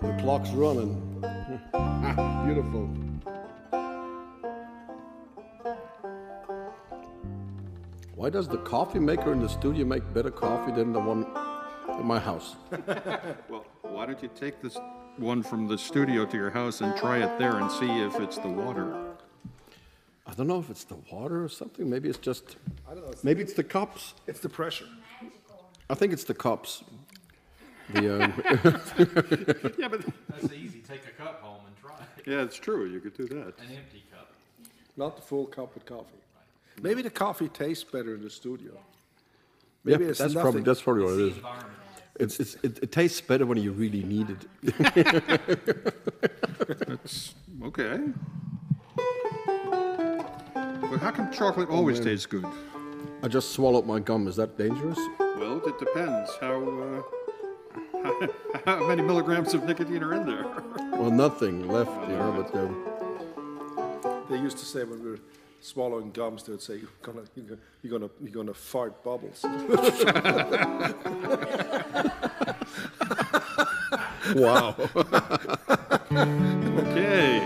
The clock's running. Beautiful. Why does the coffee maker in the studio make better coffee than the one at my house? Well, why don't you take this one from the studio to your house and try it there and see if it's the water? I don't know if it's the water or something. Maybe it's just. I don't know. Maybe it's the cups. It's the pressure. I think it's the cups. Yeah, but That's easy. Take a cup home and try it. yeah, it's true. You could do that. An empty cup. Not the full cup with coffee. Maybe the coffee tastes better in the studio. Yeah, Maybe it's that's probably nothing. what it is. Environment. It tastes better when you really need it. That's okay. But how come chocolate always tastes good? I just swallowed my gum. Is that dangerous? Well, it depends how many milligrams of nicotine are in there. Well, nothing left, you know. But They used to say when we were swallowing gums, they would say, "You're gonna fart bubbles." wow. Okay.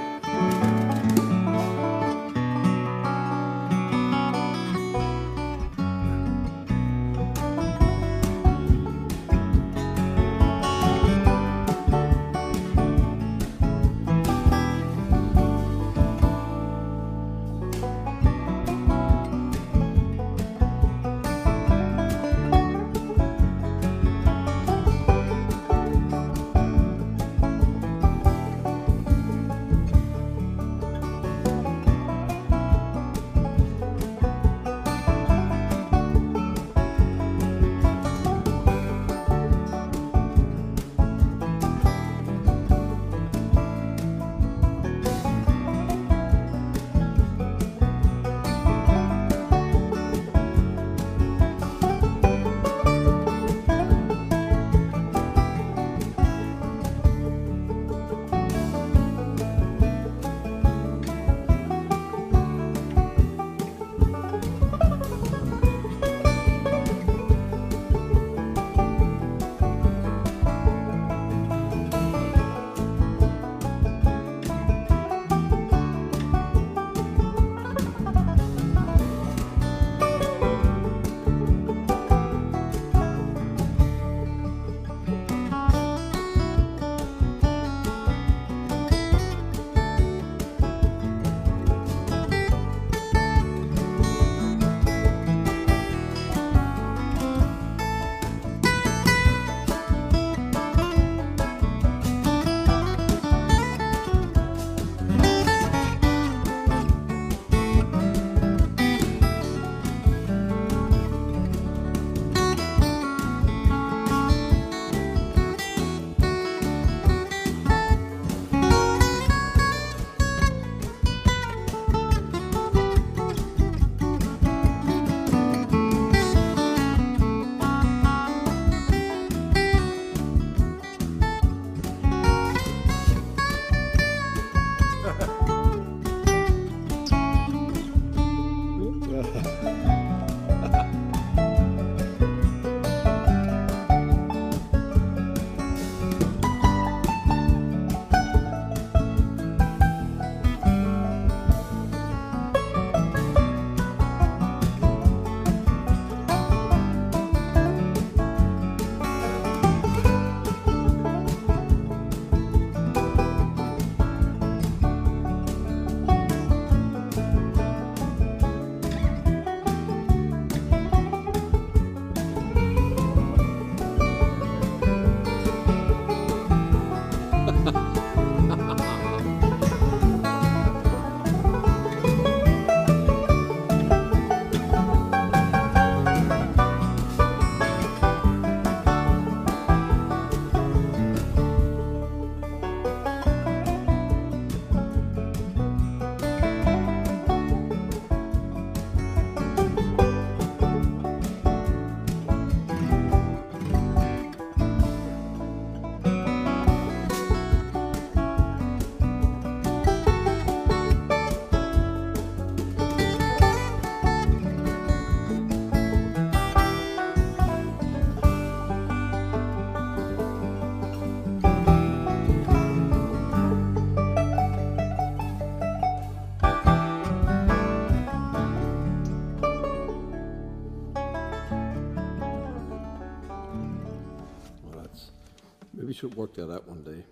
should work that out one day.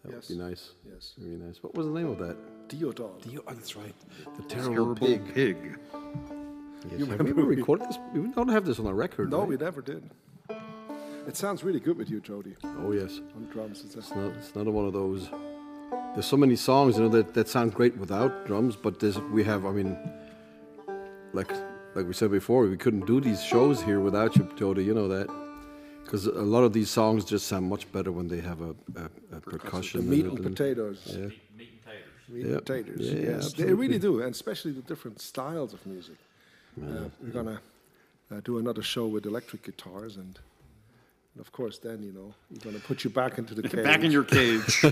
That Yes. would be nice. Yes. Really nice. What was the name of that? Deodon. Oh, that's right. The Terrible Pig. Pig. Yes. Have we ever recorded this? We don't have this on a record, No, right? we never did. It sounds really good with you, Jody, Oh, yes. on drums. It's not one of those. There's so many songs, that sound great without drums, but we have, like we said before, we couldn't do these shows here without you, Jody. You know that, because a lot of these songs just sound much better when they have a percussion. The meat in and it potatoes. Yeah. Meat and taters. Meat Yeah. and potatoes. Yeah, Yes, they absolutely. really do, and especially the different styles of music. We're gonna do another show with electric guitars, and of course, then we're gonna put you back into the cage. Back in your cage.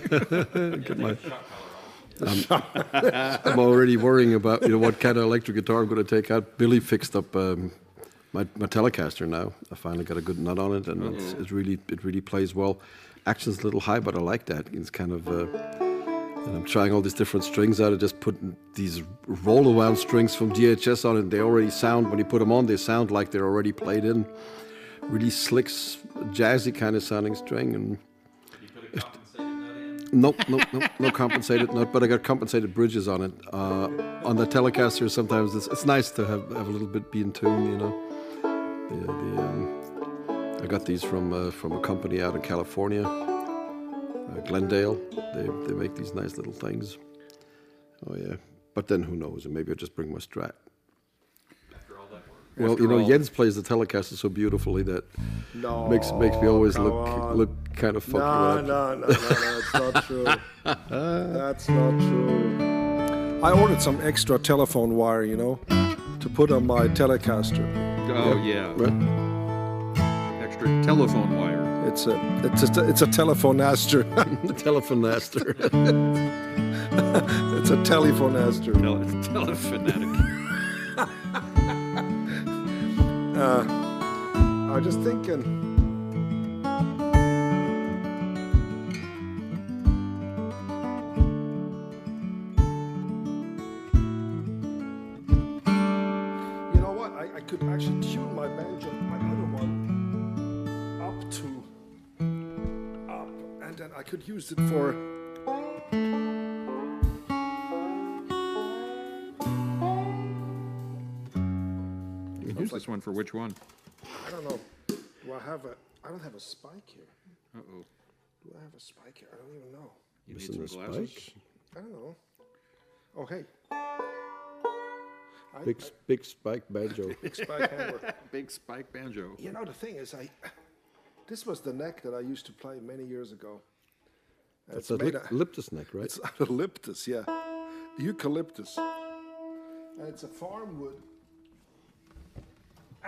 I'm already worrying about what kind of electric guitar I'm going to take out. Billy fixed up my Telecaster now. I finally got a good nut on it, and it really plays well. Action's a little high, but I like that. It's kind of. And I'm trying all these different strings out. I just put these roll-around strings from DHS on it. They already sound, when you put them on, they sound like they're already played in. Really slick, jazzy kind of sounding string. And You put a compensated nut in. no compensated note, but I got compensated bridges on it. On the Telecaster, sometimes it's nice to have a little bit be in tune, I got these from a company out in California, Glendale. They make these nice little things. Oh yeah, but then who knows? Maybe I'll just bring my Strat. After all that work. Well, After all. Jens plays the Telecaster so beautifully that No, makes me always come on. look kind of funky. when I- No, it's not true. That's not true. I ordered some extra telephone wire, to put on my Telecaster. Oh, yeah. Right? Extra telephone wire. It's a telephonaster. Telefonaster. It's a telephonaster. Telephonetic. I was just thinking. You know what? I could actually tune my banjo, my other one, up, and then I could use it for. Use this one for which one? I don't know. I don't have a spike here. Uh-oh. Do I have a spike here? I don't even know. You need Missing some a glasses? spike. I don't know. Oh, hey. Big spike banjo. Big spike hammer. Big spike banjo. You know, the thing is, this was the neck that I used to play many years ago. And It's it's a made eucalyptus neck, right? It's eucalyptus, yeah. Eucalyptus. And it's a farm wood.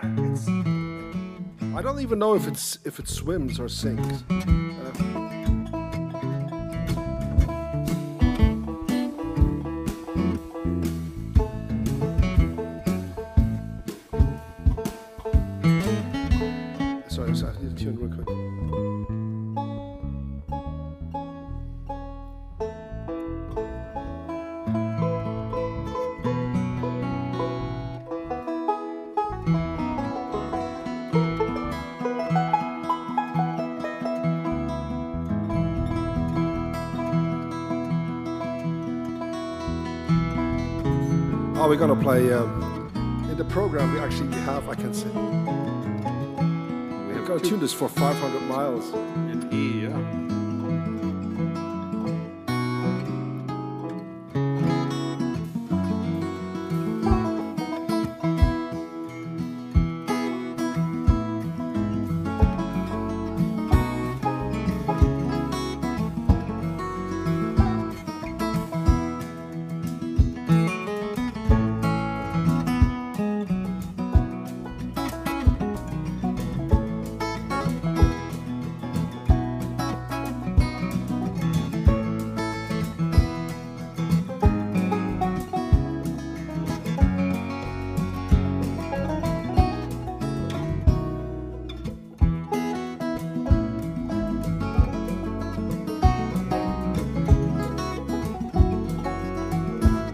And it's. I don't even know if it swims or sinks. Sorry, I need to tune real quick. Oh, we're gonna play in the program. We actually have. I can say. We're gonna tune this for 500 miles. In E, yeah.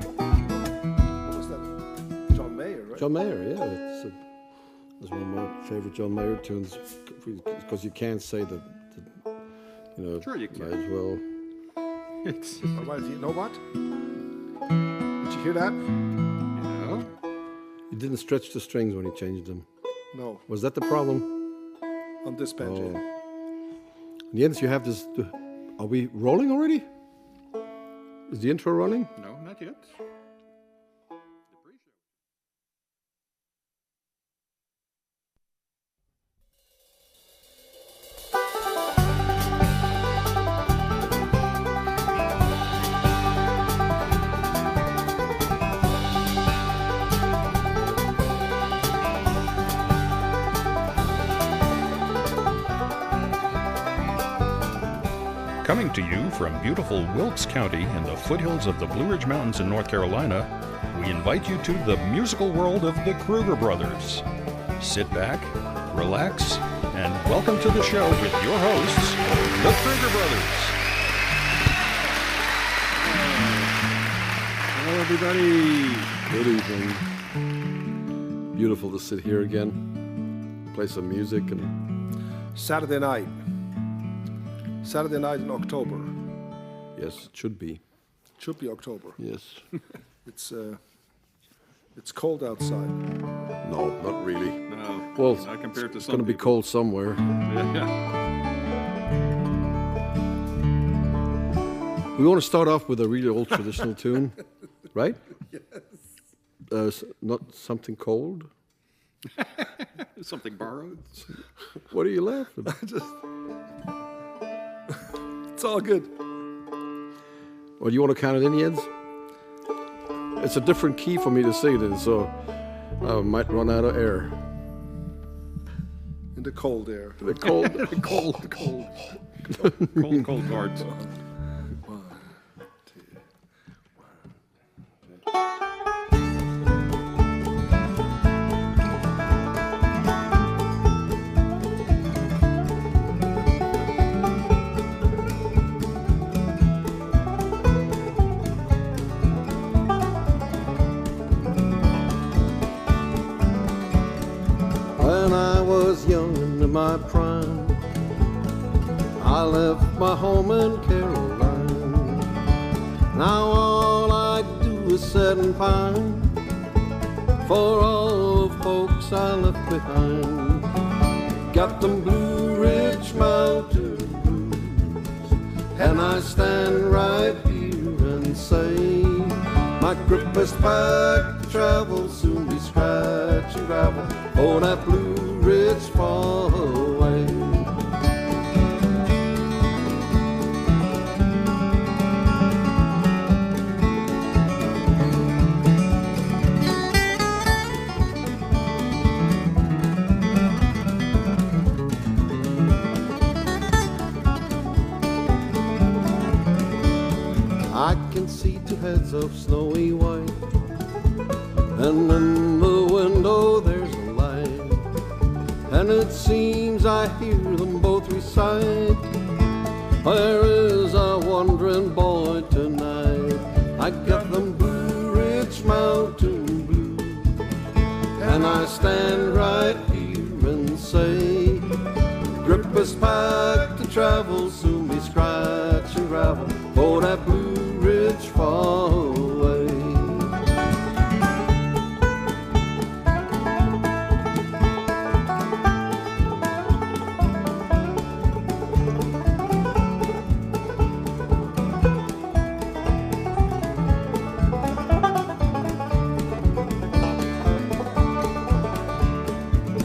What was that? John Mayer, right? John Mayer, yeah, that's one of my favorite John Mayer tunes, because you can't say the You know, Sure you might can. as well. It's, All right, you know what? Did you hear that? He didn't stretch the strings when he changed them. No, Was that the problem? on this bench. Oh. Yeah. Jens, you have this. Are we rolling already? Is the intro running? no, not yet. Coming to you from beautiful Wilkes County in the foothills of the Blue Ridge Mountains in North Carolina, we invite you to the musical world of the Kruger brothers. Sit back, relax, and welcome to the show with your hosts, the Kruger brothers. Hello, everybody. Good evening. Beautiful to sit here again, play some music, and Saturday night. Saturday night in October. yes, it should be. It should be October. Yes. It's cold outside. No, not really. No, Well, not compared to it's some going to be people. cold somewhere. Yeah. We want to start off with a really old traditional tune, right? Yes. Not something cold. Something borrowed. What are you laughing at? It's all good. Or do you want to count it in, Jens? It's a different key for me to sing it in, so I might run out of air. In the cold air. The cold. Cold. Cold cards. When I was young into my prime, I left my home in Caroline. Now all I do is sit and pine for all the folks I left behind. Got them Blue Ridge Mountain blues, and I stand right here and say, my grip is packed to travel, soon be scratch and gravel, oh, that Blue Ridge far away. I can see two heads of snowy white, and in the window there's a light, and it seems I hear them both recite, where is our wandering boy tonight? I got them Blue Ridge Mountain blues, and I stand right here and say, grip is packed to travel, soon be scratch and gravel, for that Blue Ridge far away.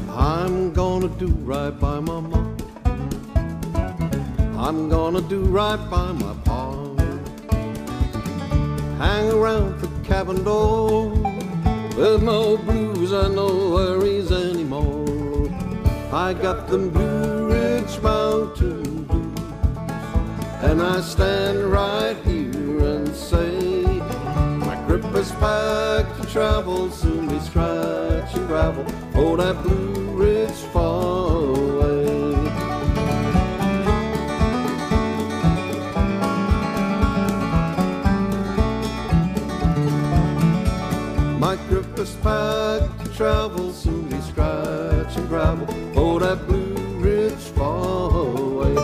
I'm gonna do right by my mom. I'm gonna do right by my pa. Hang around the cabin door with no blues and no worries anymore. I got them Blue Ridge Mountain blues, and I stand right here and say, my grip is packed to travel, soon be scratch and gravel, oh, that Blue Ridge far away. My grip is packed to travel, soon be scratch and gravel, oh, that Blue Ridge far away.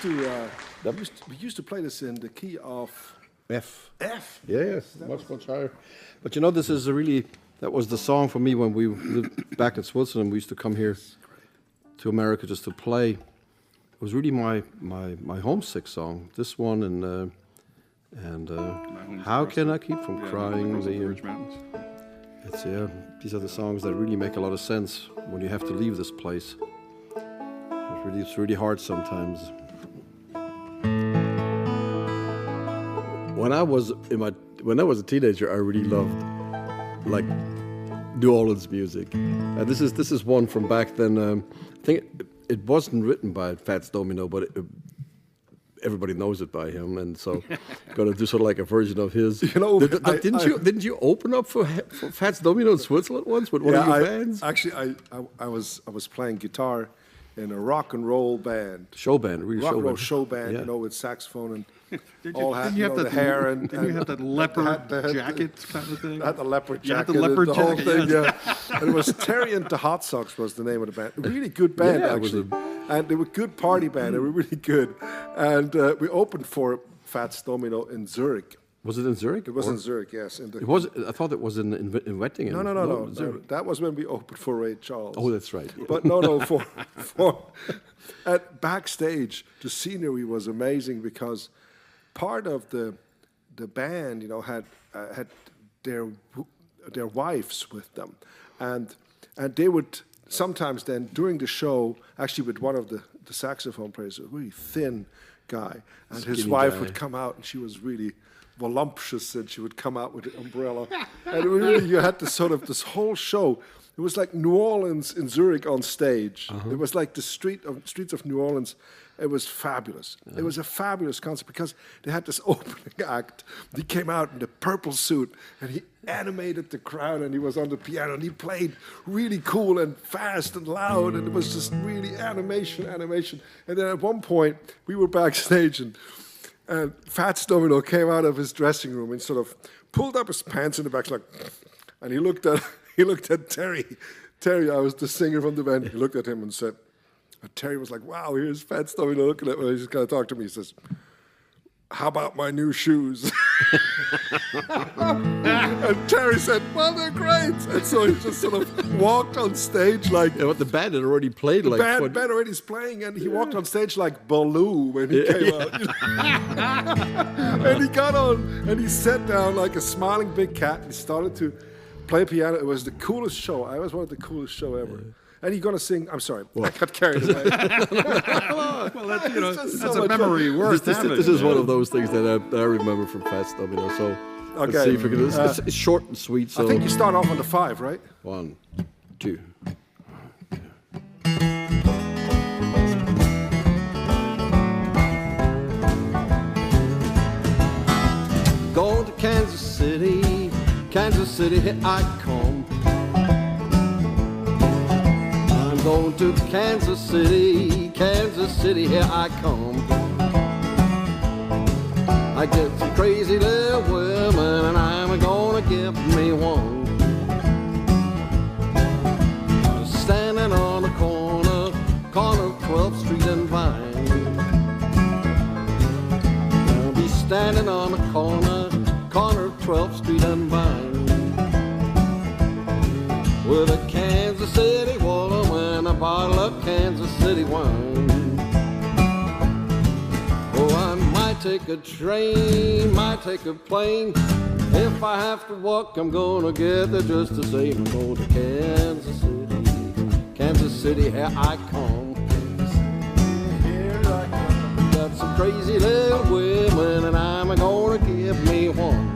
we used to play this in the key of F. F. Yes, much higher. But you know, this is that was the song for me when we lived back in Switzerland. We used to come here to America just to play. It was really my homesick song. This one and How Can I Keep From Crying? The Blue Ridge Mountains. These are the songs that really make a lot of sense when you have to leave this place. It's really hard sometimes. When I was a teenager, I really loved like New Orleans music. This is one from back then. I think it wasn't written by Fats Domino, but everybody knows it by him, and so gonna do sort of like a version of his. You know, didn't you open up for Fats Domino in Switzerland once with one of your bands? Actually, I was playing guitar in a rock and roll band. Show band, Show band, yeah. You know, with saxophone and Didn't you have the hair and you have that leopard jacket kind of thing? I had the leopard You had jacket. the leopard whole jacket, thing, yes. yeah. And it was Terry and the Hot Sox was the name of the band. A really good band, Yeah, it was actually. And they were a good party band. They were really good. And we opened for Fats Domino in Zurich. Was it in Zurich? It was in Zurich, yes. It was. I thought it was in Wettingen. No. Zurich. That was when we opened for Ray Charles. Oh, that's right. But no, for at backstage, the scenery was amazing because part of the band, you know, had their wives with them, and they would sometimes then during the show, actually with one of the saxophone players, a really thin guy, and his Skinny wife guy. would come out, and she was really voluptuous, and she would come out with an umbrella, and really you had this whole show. It was like New Orleans in Zurich on stage. It was like the streets of New Orleans. It was fabulous. It was a fabulous concert because they had this opening act. He came out in the purple suit and he animated the crowd and he was on the piano and he played really cool and fast and loud and it was just really animation. And then at one point we were backstage and Fats Domino came out of his dressing room and sort of pulled up his pants in the back and he looked at Terry. Terry, I was the singer from the band. He looked at him and said, Terry was like, wow, here's Fats Domino looking at me. He's going to talk to me. He says, how about my new shoes? And Terry said, well, they're great. And so he just sort of walked on stage like... Yeah, but the band had already played like... The band already is playing, and he walked on stage like Baloo when he came out. You know? And he got on, and he sat down like a smiling big cat, and he started to play piano. It was the coolest show. I always wanted the coolest show ever. And he's going to sing... I'm sorry, I got carried away. Well, that's so a much memory worth having. This is one of those things that I remember from Fats Domino. So let's Okay. see if we can... It's short and sweet, so... I think you start off on the 5, right? 1, 2... Going to Kansas City, here I come. I'm going to Kansas City, here I come. I get some crazy little women and I'm gonna give me one. Standing on the corner of 12th Street and Vine. I'll be standing on the corner of 12th Street and Vine. With a Kansas City woman, a bottle of Kansas City wine. Oh, I might take a train, might take a plane. If I have to walk, I'm gonna get there just the same. I'm going to Kansas City, here I come. Here I come. Got some crazy little women, and I'm gonna give me one.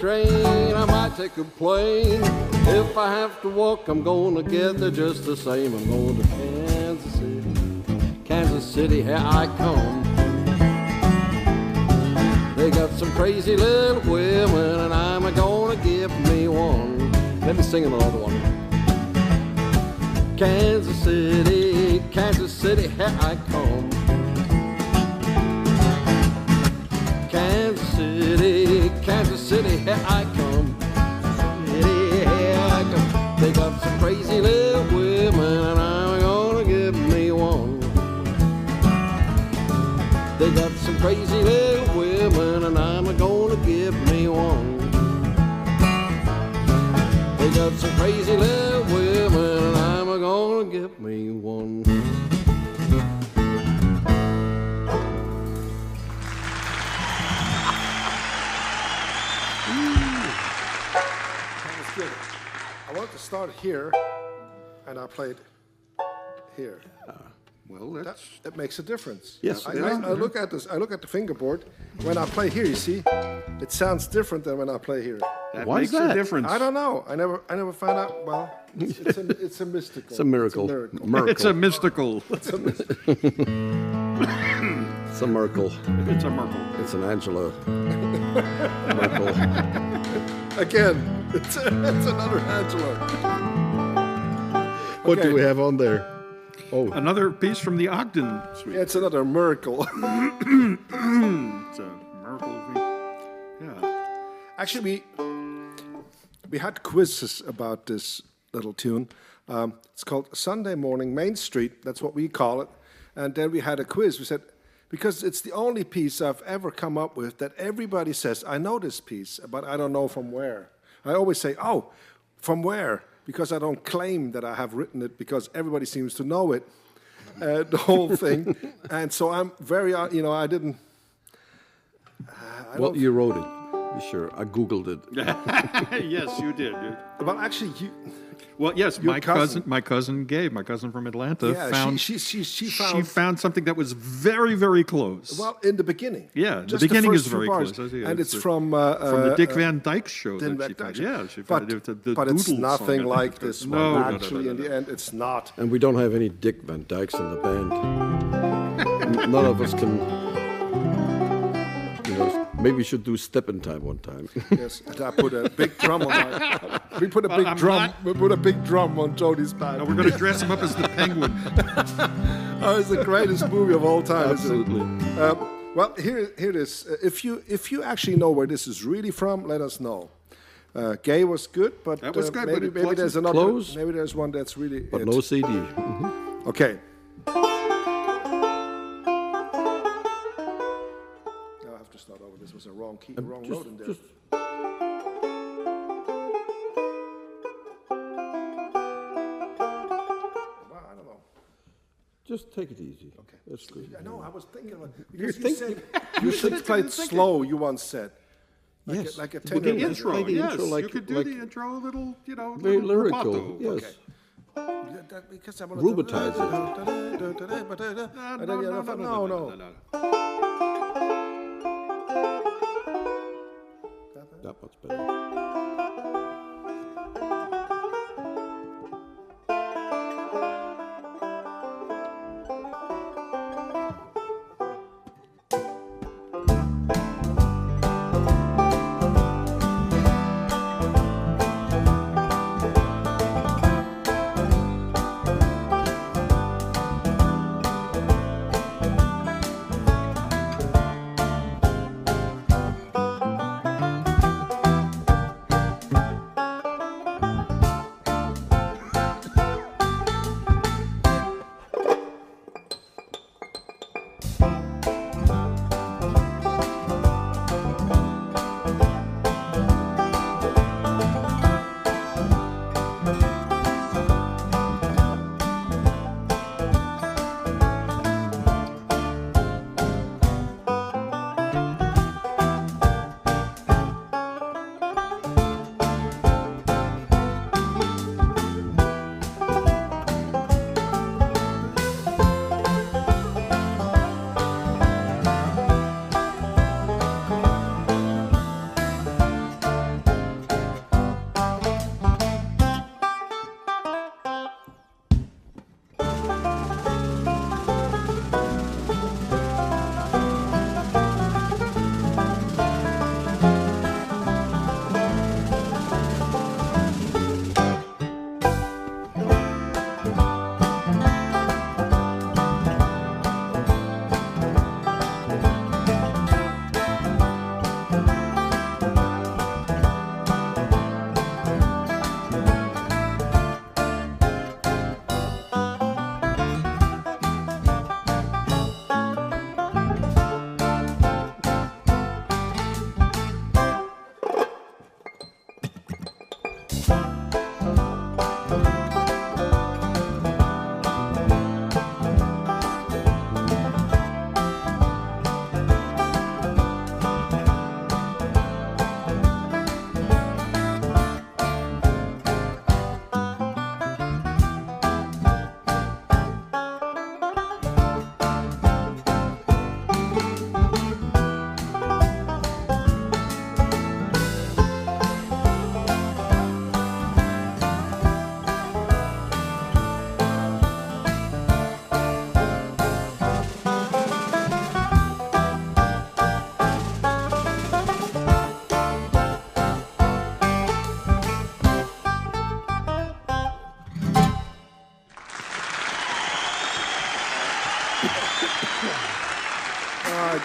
train, I might take a plane. If I have to walk, I'm gonna get there just the same. I'm going to Kansas City. Kansas City, here I come. They got some crazy little women, and I'm gonna give me one. Let me sing another one. Kansas City, here I come. Kansas City, here I come. City, here I come. They got some crazy little women, and I'm gonna give me one. They got some crazy little women, and I'm gonna give me one. They got some crazy little women, and I'm gonna give me one. I want to start here, and I played here. Well, That makes a difference. Yes, I yeah. look at this. I look at the fingerboard. When I play here, you see, it sounds different than when I play here. that Why makes is that? a difference. I don't know. I never found out. Well, it's a mystical. It's a miracle. It's a mystical. It's a Merkel. It's a miracle. It's an Angela Merkel. Again, it's another Angela. What Okay. do we have on there? Oh, Another piece from the Ogden Suite. It's another miracle. It's a miracle. Yeah. Actually, we had quizzes about this little tune. It's called Sunday Morning Main Street. That's what we call it. And then we had a quiz. We said, because it's the only piece I've ever come up with that everybody says, I know this piece, but I don't know from where. I always say, oh, from where? Because I don't claim that I have written it, because everybody seems to know it, the whole thing. And so I'm very, I didn't. well, you wrote it. Be sure. I Googled it. Yes, you did. Well, actually, Well, yes, Your my cousin. cousin Gabe, my cousin from Atlanta, yeah, found she she found. found something that was very, very close. Well, in the beginning. Yeah, the Just beginning first is few very bars. close. Yeah, And it's it's from the Dick Van Dyke show. Dick That she Van found. Dyke. Yeah, she found it. But it's Doodle nothing song, I like think. this No, one. no, no, Actually, no, in no, the no. end, it's not. And we don't have any Dick Van Dykes in the band. None of us can. Maybe we should do Step in Time one time. Yes, and I put a big drum on my. We put a Well, big I'm drum. not- We put a big drum on Jody's back. No, we're going to dress him up as the penguin. Oh, it's the greatest movie of all time. isn't it? Absolutely. Well, here it is. If you actually know where this is really from, let us know. Gay was good, but That was good, but maybe, it maybe wasn't there's another. close. Maybe there's one that's really. But it. no CD. Okay. Now I have to start over. This was a wrong key, wrong note in there. Well, I don't know. Just take it easy. Okay. That's good. I know. I was thinking about You because you think- said you should play it slow. You once said. Yes. Like a The tenor. beginning. Intro, Play the yes. intro like- you could do like- the intro a little, Very little lyrical. rubato. Yes. Because I want Rubatize to. No. That much better.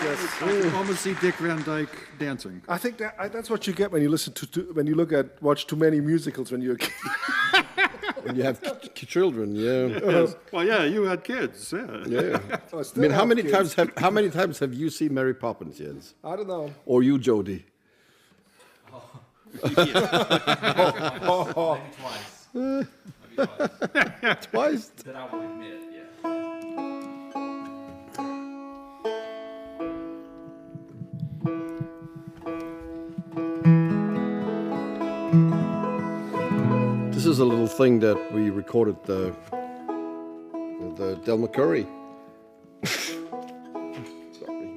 yes. I can almost see Dick Van Dyke dancing. I think that's what you get when you listen when you watch too many musicals when you're a kid. When you have children, yeah. Well, yeah, you had kids. Yeah. Yeah. I I still mean, have kids. how many times have you seen Mary Poppins, Jens? I don't know. Or you, Jody? Maybe twice. Maybe twice. Twice? That I will admit, yeah. This is a little thing that we recorded with Del McCurry. Sorry.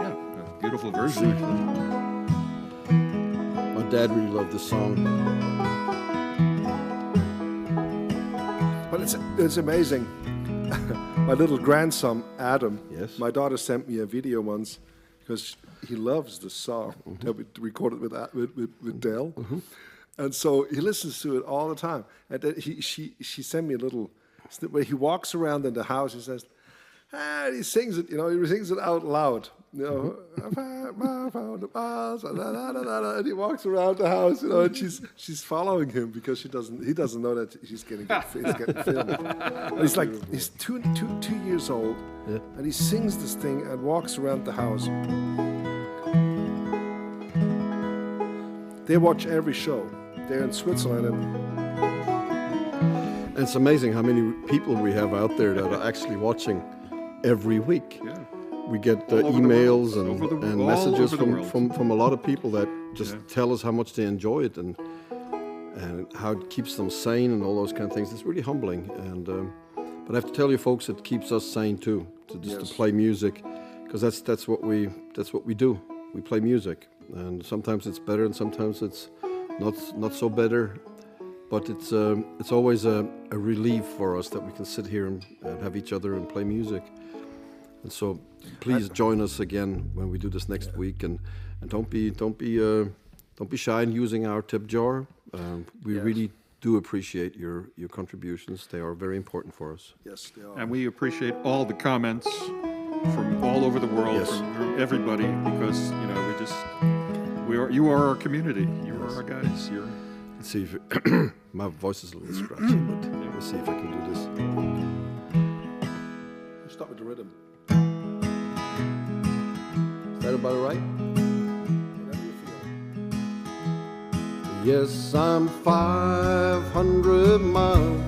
Yeah, a beautiful version, actually. My dad really loved this song. But it's amazing. My little grandson, Adam, Yes. my daughter sent me a video once because he loves the song that we recorded with Dell. And so he listens to it all the time. And then she sent me a little snip where he walks around in the house and says, he sings it, he sings it out loud. I found the bars, and he walks around the house, and she's following him because he doesn't know that he's getting filmed. And he's two years old, and he sings this thing and walks around the house. They watch every show. They're in Switzerland, And it's amazing how many people we have out there that are actually watching every week. Yeah. We get All over the emails world. and All messages over the world. from a lot of people that just tell us how much they enjoy it and how it keeps them sane and all those kind of things. It's really humbling. And but I have to tell you, folks, it keeps us sane too, to play music, because that's what we do. We play music, and sometimes it's better, and sometimes it's not so better. But it's always a relief for us that we can sit here and have each other and play music. And so please join us again when we do this next week, and don't be shy in using our tip jar. We really do appreciate your contributions. They are very important for us. yes, they are. And we appreciate all the comments from all over the world, Yes. from everybody, because you are our community. You are our guys. Let's see if my voice is a little scratchy, but let's see if I can do this. Start with the rhythm. Is that about right? Whatever you feel. Yes, I'm 500 miles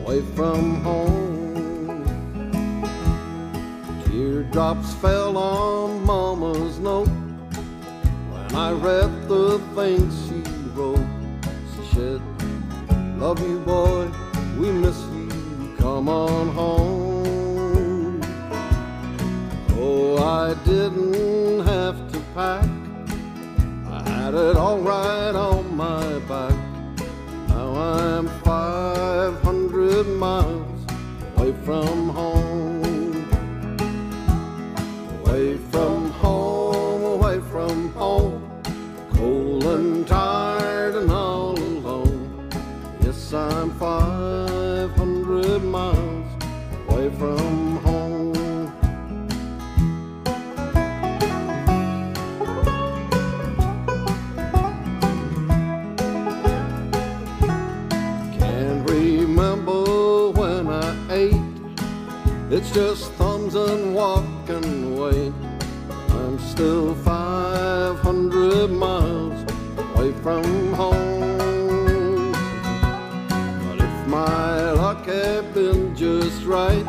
away from home. Teardrops fell on Mama's note when I read the things she wrote. She said, "Love you, boy, we miss you, come on home." Oh, I didn't have to pack, I had it all right on my back. Now I'm 500 miles away from home. Away from home, away from home. Cold and tired and all alone. Yes, I'm 500 miles away from home. It's just thumbs and walking away. I'm still 500 miles away from home. But if my luck had been just right,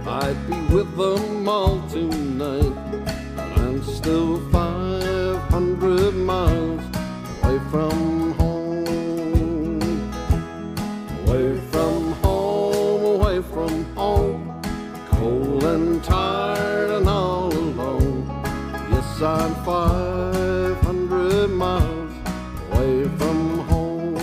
I'd be with them all tonight. But I'm still 500 miles away from home. Away from home, away from home. Cold and tired and all alone. Yes, I'm 500 miles away from home.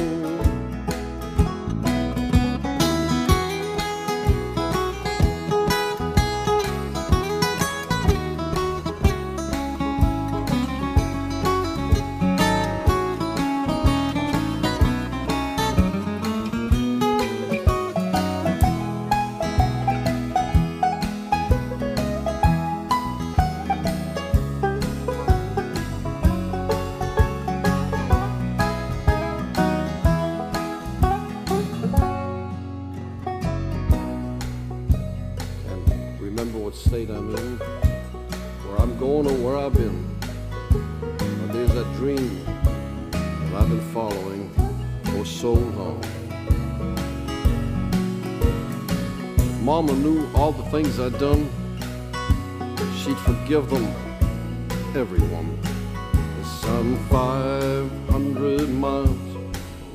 state I'm in, where I'm going or where I've been. But there's that dream that I've been following for so long. Mama knew all the things I'd done. She'd forgive them, everyone. Yes, I'm 500 miles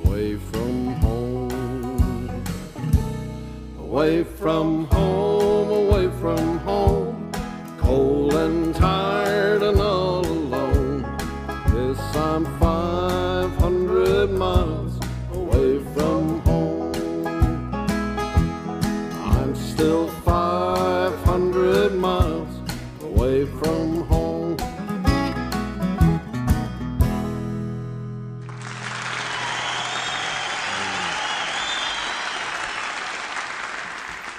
away from home. Away from home, away from home. Cold and tired and all alone. Yes, I'm 500 miles away from home. I'm still 500 miles away from home.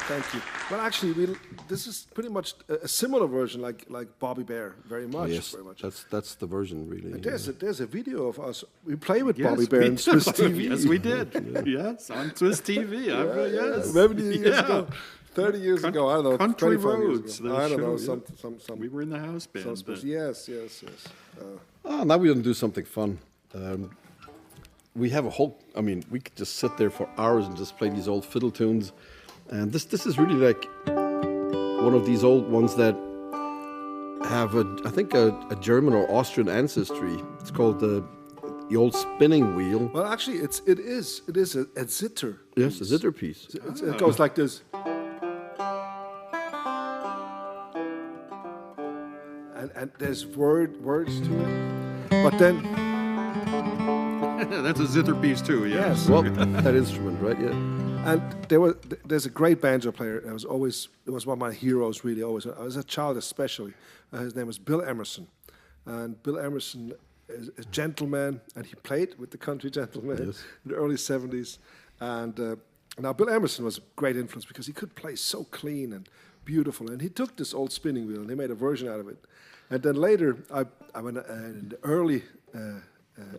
Thank you. Well, actually, this is pretty much a similar version, like Bobby Bear, very much. Yes, very much. that's the version, really. And there's a video of us. We play with Yes, Bobby Bear we in did. Swiss TV. Yes, we did. Yes, on Swiss TV. Yes. Many years ago, 30 years ago, I don't know, Country 25 years Roads. ago. the I don't know, show, some. We were in the house band. Yes. Oh, now we're going to do something fun. We have a whole, we could just sit there for hours and just play these old fiddle tunes. And this is really like one of these old ones that have, I think, a German or Austrian ancestry. It's called the old spinning wheel. Well, actually, it is a zitter. Yes, a zitter piece. It goes like this. And there's words to it. But then, That's a zither piece too. Yes. Well, that instrument, right? Yeah. and there's a great banjo player. It was one of my heroes, really, always. I was a child especially. His name was Bill Emerson. And Bill Emerson is a gentleman, and he played with the Country Gentlemen Yes. in the early 70s. And now Bill Emerson was a great influence because he could play so clean and beautiful. And he took this old spinning wheel and he made a version out of it. And then later, I went in the early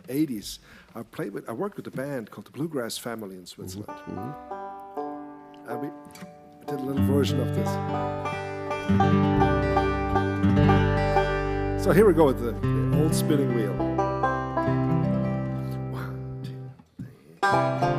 80s. I worked with a band called the Bluegrass Family in Switzerland. And we did a little version of this. So here we go with the old spinning wheel. 1, 2, 3.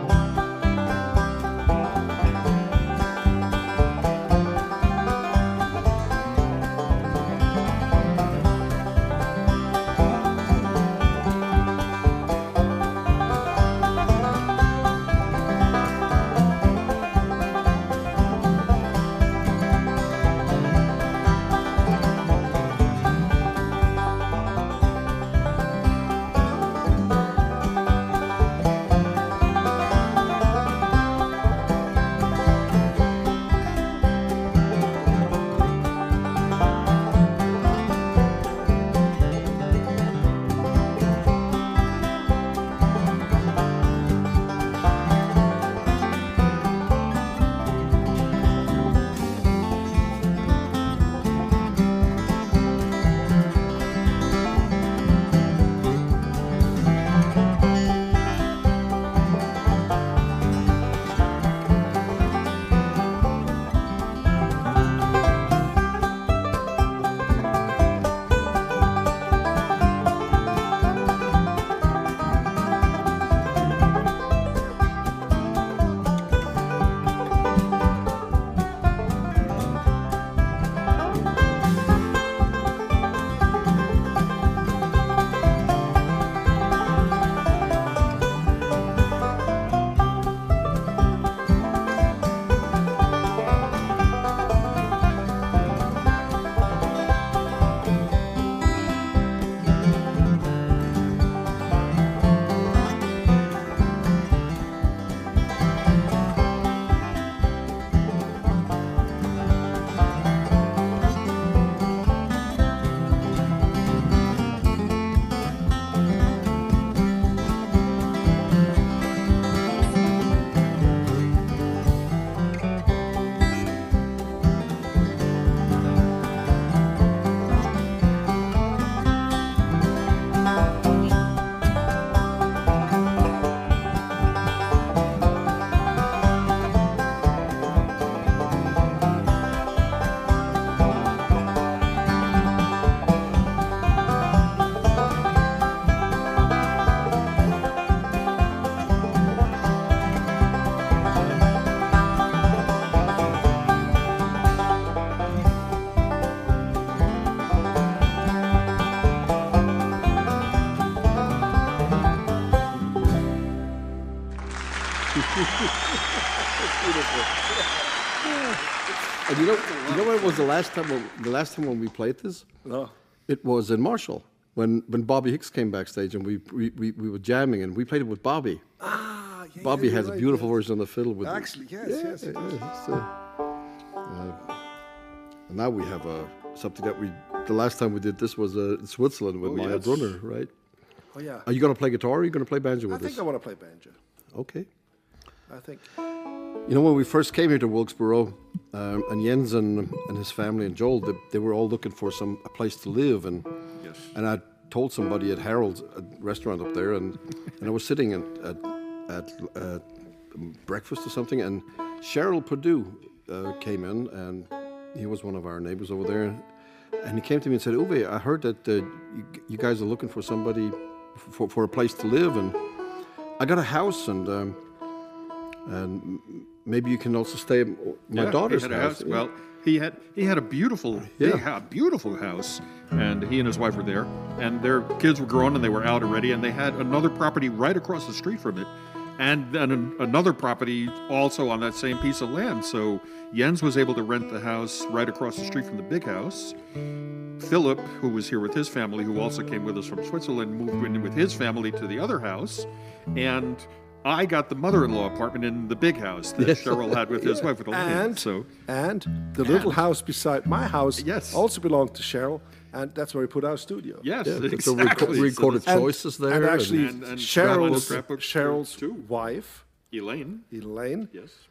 And you know when was the last time when we played this? No. It was in Marshall when Bobby Hicks came backstage and we were jamming and we played it with Bobby. Ah, yeah, Bobby yeah, has you're a right, beautiful yes. version on the fiddle with Actually, yes, yes. and now we have something that the last time we did this was in Switzerland with Maya yes. Brunner, right? Oh, yeah. Are you going to play guitar or are you going to play banjo I with think us? I want to play banjo. Okay. I think. You know, when we first came here to Wilkesboro, and Jens and his family and Joel, they were all looking for a place to live, and Yes. and I told somebody at Harold's a restaurant up there, and I was sitting at breakfast or something, and Cheryl Perdue came in, and he was one of our neighbors over there, and he came to me and said, "Uwe, I heard that you guys are looking for somebody for a place to live, and I got a house, and maybe you can also stay at my daughter's he had a house. Yeah. Well, he had a beautiful, beautiful house, and he and his wife were there, and their kids were grown and they were out already, and they had another property right across the street from it, and then another property also on that same piece of land. So Jens was able to rent the house right across the street from the big house. Philip, who was here with his family, who also came with us from Switzerland, moved in with his family to the other house, and I got the mother-in-law apartment in the big house that Cheryl had with his wife with Elaine. And the little house beside my house Yes. also belonged to Cheryl, and that's where we put our studio. Yes, So exactly. recorded So choices there. And actually, And Cheryl's scrapbooks too. wife, Elaine. Elaine, Yes.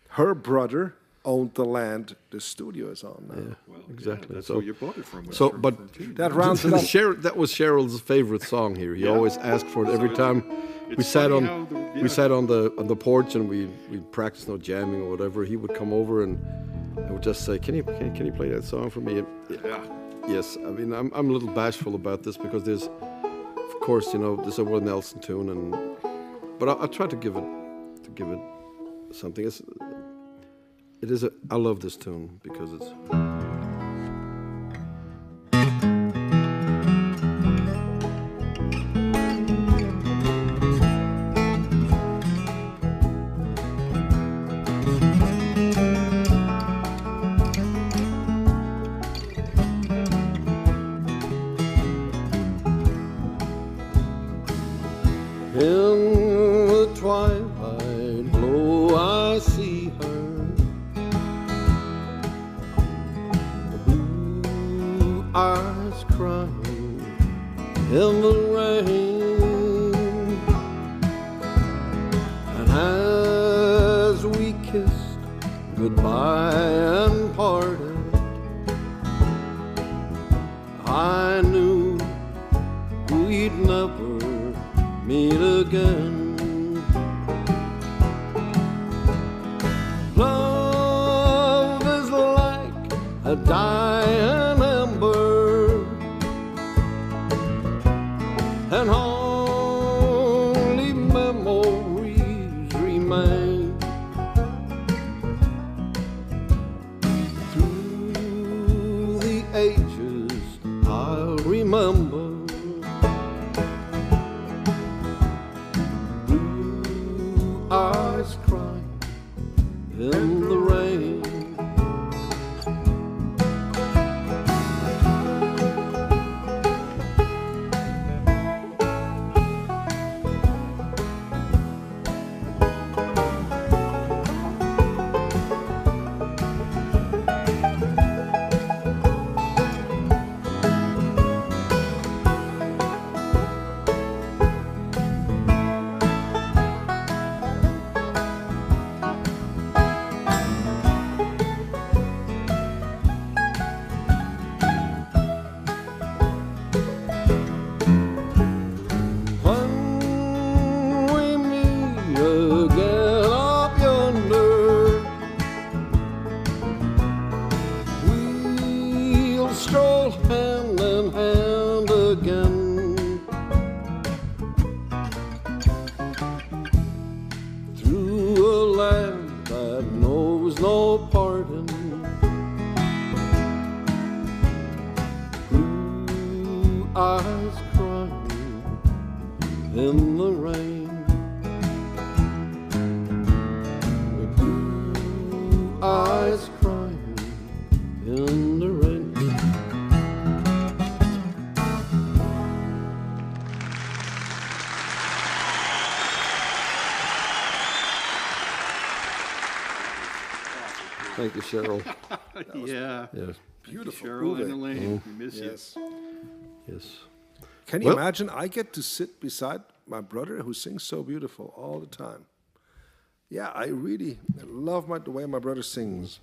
her brother owned the land the studio is on now. Well, exactly. Yeah, that's So- where you bought it from. was So, from- but from Tina. That rounds it up. That was Cheryl's favorite song here. He always asked for it every time. We it's sat funny on how we sat on the porch and we practiced jamming or whatever. He would come over and I would just say, "Can you play that song for me?" Yeah. Yes, I mean I'm a little bashful about this because there's, of course, there's a Willie Nelson tune, but I'll try to give it something. I love this tune because it's. In the twilight glow I see her, blue eyes crying in the rain. And as we kissed goodbye and parted, I knew we'd never meet again. Love is like a dying ember, and only memories remain. Through the ages I'll remember eyes crying in the rain. Eyes crying in the rain. Thank you, Cheryl. Yeah. Yes, Beautiful. Cheryl and Uwe. Elaine, we miss you. Yes. yes. Can you Well- imagine? I get to sit beside my brother who sings so beautiful all the time. Yeah, I really love the way my brother sings.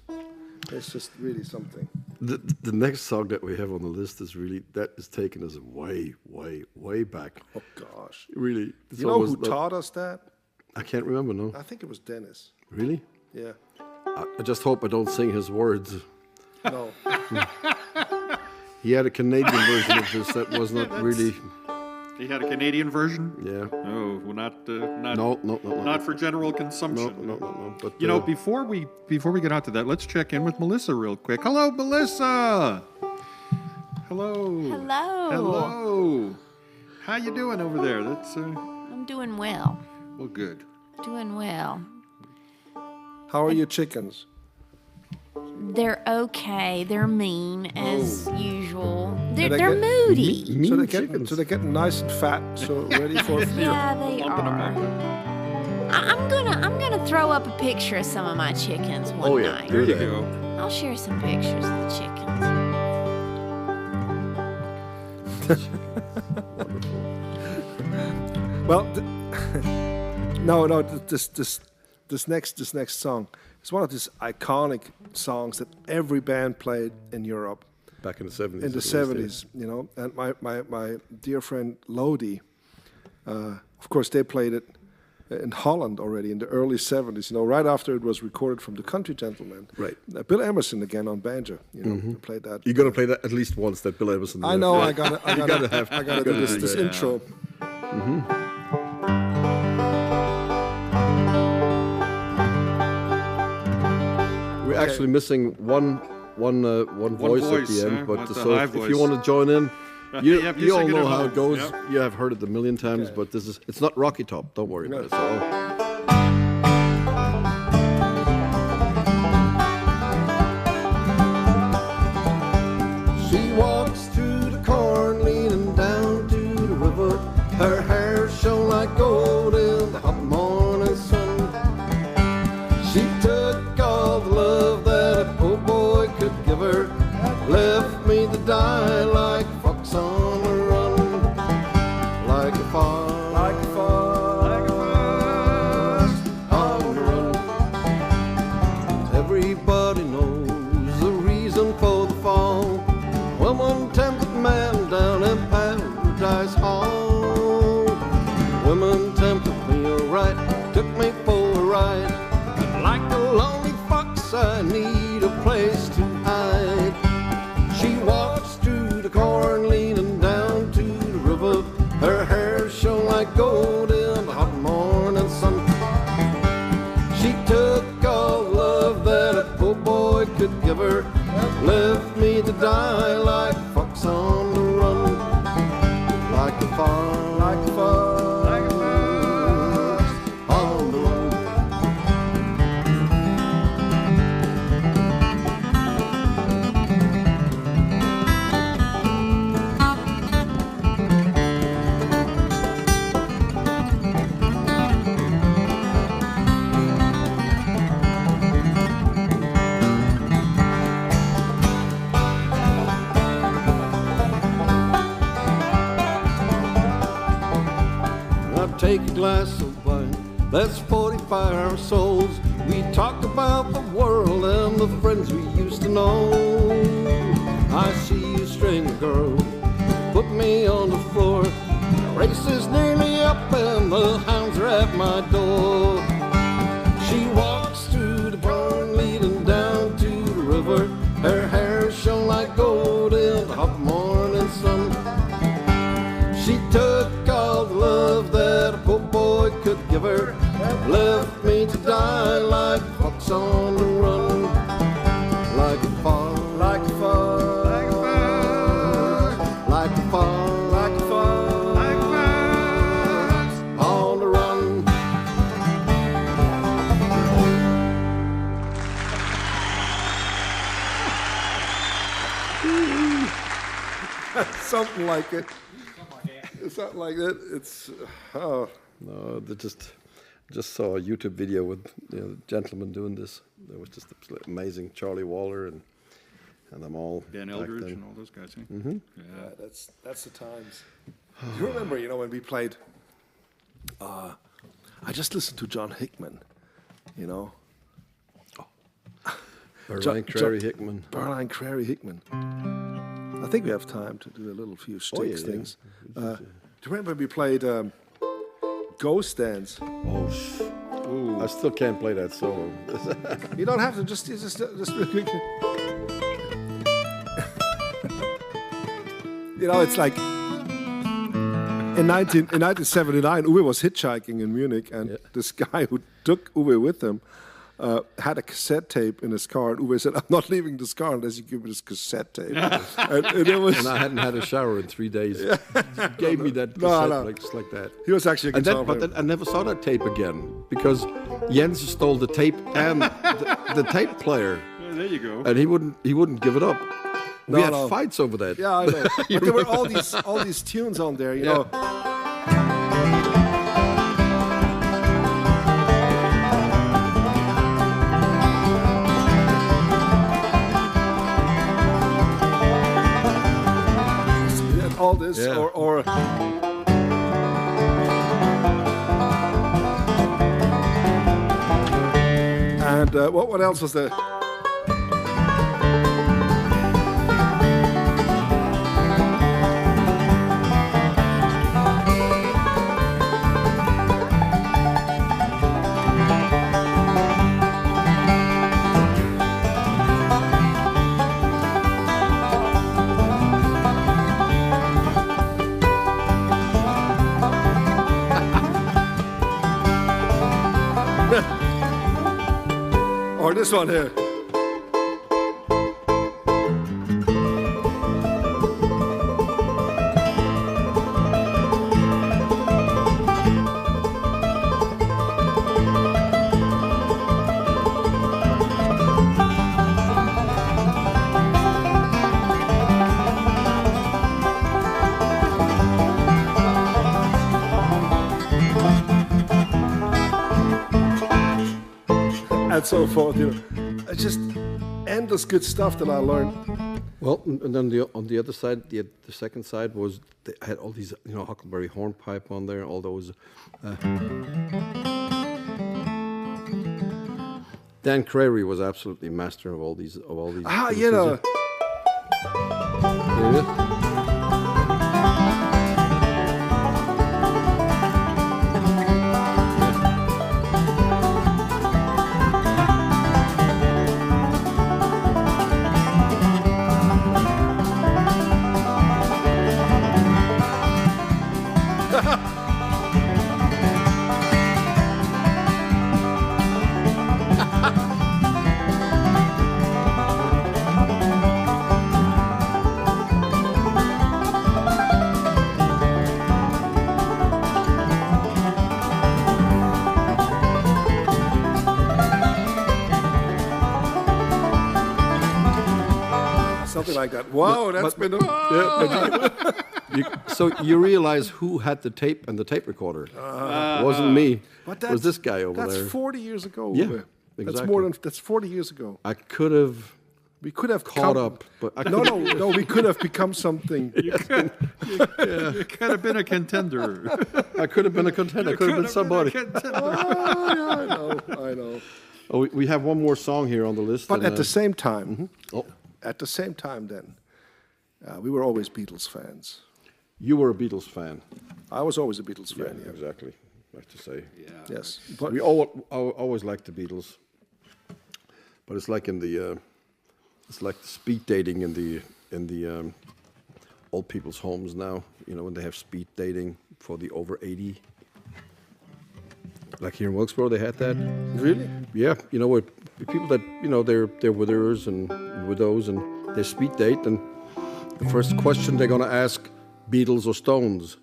It's just really something. The next song that we have on the list is really, that is taking us way, way, way back. Oh gosh. Really. It's You know almost who not- taught us that? I can't remember, no. I think it was Dennis. Really? Yeah. I just hope I don't sing his words. No. He had a Canadian version of this that was not really, He had a Canadian version? yeah. Oh, well, not No. not for general consumption. No. But, You know, before we get on to that, let's check in with Melissa real quick. Hello, Melissa. Hello. Hello. Hello. How you doing over there? That's I'm doing well. well, good. Doing well. How are your chickens? They're okay. They're mean as usual. they They're get moody. So they're chickens. getting nice and fat, so ready for Yeah, they Lumping 'em are. up. I'm gonna throw up a picture of some of my chickens one Oh, yeah. night. There you that. go. I'll share some pictures of the chickens. Well, no. This next song is one of these iconic songs that every band played in Europe back in the 70s. in the at least, 70s. You know, and my dear friend Lodi, of course, they played it in Holland already in the early 70s. You know, right after it was recorded from the Country Gentlemen. Right. Bill Emerson again on banjo. You know, they played that. You're gonna play that at least once. That Bill Emerson. I know. Yeah. I gotta do this Yeah. intro. We're actually missing one voice at voice, the end, huh? but What's the so high if you voice? want to join in, you, Yep, you you all sing it know at how home. it goes. Yep. You have heard it a million times, but it's not Rocky Top. Don't worry about it. So, she walks through the corn, leaning down to the river. Her hair shone like gold in the hot morning sun. She took all the love that a poor boy could give her, left me to die like a fox on the run, like a fox, like a fox, like a fox on the run. Everybody knows the reason for the fall. Woman tempted man down in Paradise Hall. Women tempted me alright, took me for a ride. Like a lonely fox, I need a place to hide. She walks through the corn, leaning down to the river. Her hair shone like gold in the hot morning sun. She took all the love that a poor boy could give her, left me to die like a fox on the run, like a fox, like a fox, like a fox on the run. I take a glass of wine, let's fortify our souls. We talk about the world and the friends we used to know. I see you string a girl, put me on the floor. The race is nearly up and the hounds are at my door. She walks through the barn, leading down to the river. Her hair shone like gold in the hot morning sun. She took all the love that a poor boy could give her, left me to die like a fox on the run, like a fox, like a fox, like a fox, like a fox, like a fox, like a fox on the run. Something like it. Something like that. It's oh no, just saw a YouTube video with gentlemen doing this. There was just amazing Charlie Waller and them all. Dan back Eldridge then. and all those guys. Eh? Mm-hmm. Yeah. That's the times. You remember, when we played? I just listened to John Hickman. Berlin Crary Hickman. Berlin Crary Hickman. I think we have time to do a few sticks things. Do you remember we played Ghost Dance? Oh, I still can't play that solo. You don't have to. Just real quick. It's like in 1979, Uwe was hitchhiking in Munich, and this guy who took Uwe with him had a cassette tape in his car, and Uwe said, "I'm not leaving this car unless you give me this cassette tape." and it was. And I hadn't had a shower in 3 days. He gave me that cassette just like that. He was actually a guitar player. But then I never saw that tape again because Jens stole the tape and the tape player. There you go. And he wouldn't give it up. We had fights over that. Yeah, I know. But there were all these tunes on there, you know. All this or and what else was there? Or this one here. And so forth, It's just endless good stuff that I learned. Well, and then on the other side, the second side was they had all these, Huckleberry hornpipe on there, all those. Dan Crary was absolutely master of all these. Ah, Yeah. Something like that. Wow, that's been. So you realize who had the tape and the tape recorder? It wasn't me. It was this guy over there. That's 40 years ago. Yeah, Uwe. exactly. That's 40 years ago. We could have caught up, but no, we could have become something. You could have been a contender. I could have been a contender. I could have been somebody. Oh, yeah, I know. Oh, we have one more song here on the list. But at the same time, mm-hmm. We were always Beatles fans. You were a Beatles fan. I was always a Beatles fan. Yeah, exactly. I like to say. Yeah. Yes. But We always liked the Beatles, but it's like it's like the speed dating in the old people's homes now. When they have speed dating for the over 80. Like here in Wilkesboro, they had that. really? Yeah, with people that they're widowers and widows, and they speed date, and the first question they're gonna ask, Beatles or Stones,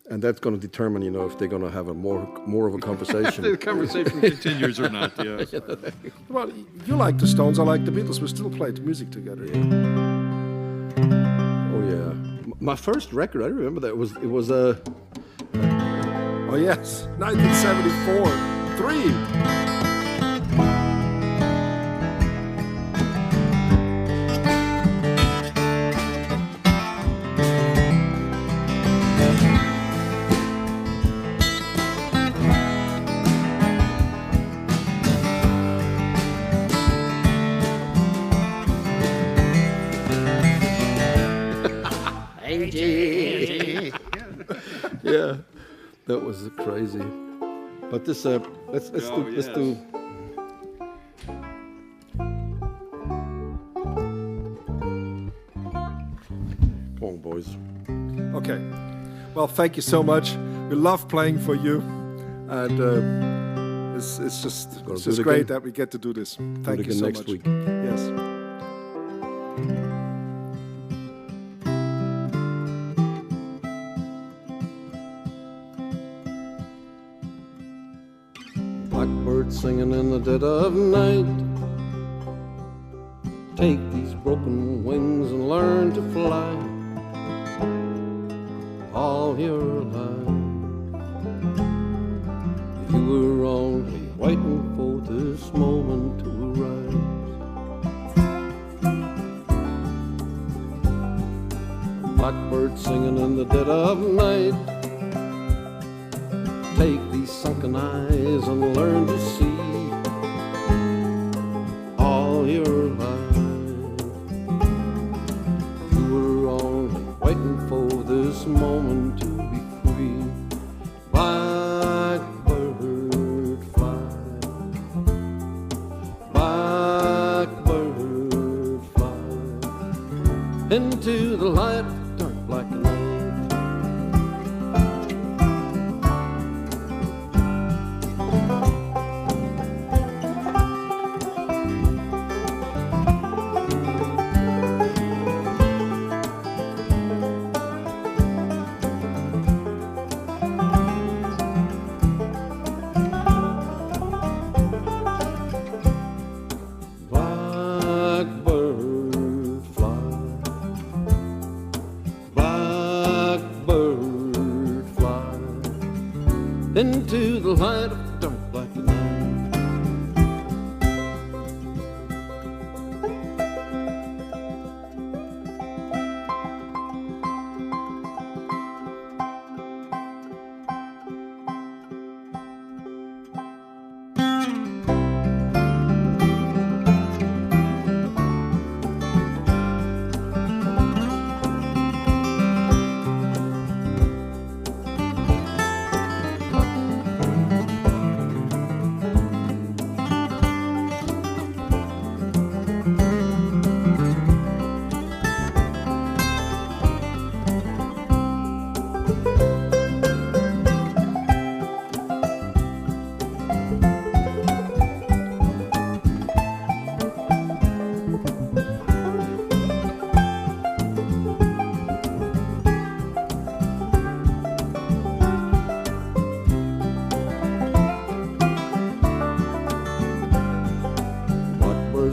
and that's gonna determine if they're gonna have a more of a conversation. The conversation continues or not. Yeah. Well, you like the Stones, I like the Beatles. We still played music together. Oh yeah, my first record, I remember that it was a Oh yes, 1974. 3. Yeah, that was crazy. But this, let's do. Come on, boys. Okay. Well, thank you so much. We love playing for you, and it's just great that we get to do this. Thank you again so next much. week. Yes. Blackbird singing in the dead of night. Take these broken wings and learn to fly all your life. You were only waiting for this moment to arise. Blackbird singing in the dead of night. Take these sunken eyes and learn to see all your life. You were only waiting for this moment to be free. Blackbird fly, blackbird fly into the light, dark black night. Into the light of dark black night.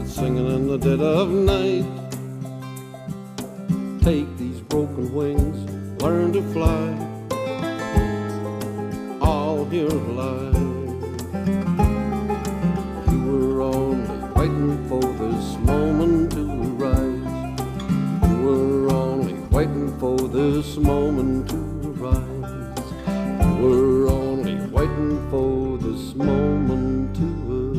Singing in the dead of night. Take these broken wings, learn to fly all your life. You were only waiting for this moment to rise. You were only waiting for this moment to rise. You were only waiting for this moment to rise.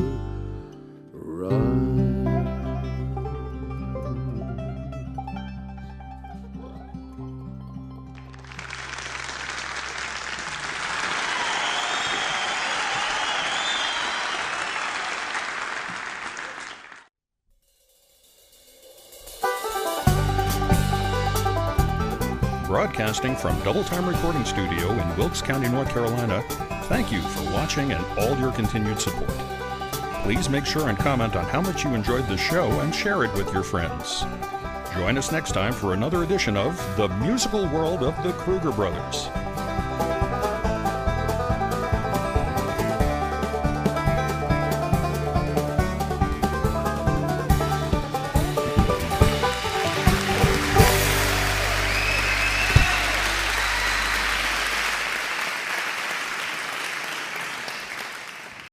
Broadcasting from Double Time Recording Studio in Wilkes County, North Carolina, thank you for watching and all your continued support. Please make sure and comment on how much you enjoyed the show and share it with your friends. Join us next time for another edition of The Musical World of the Kruger Brothers.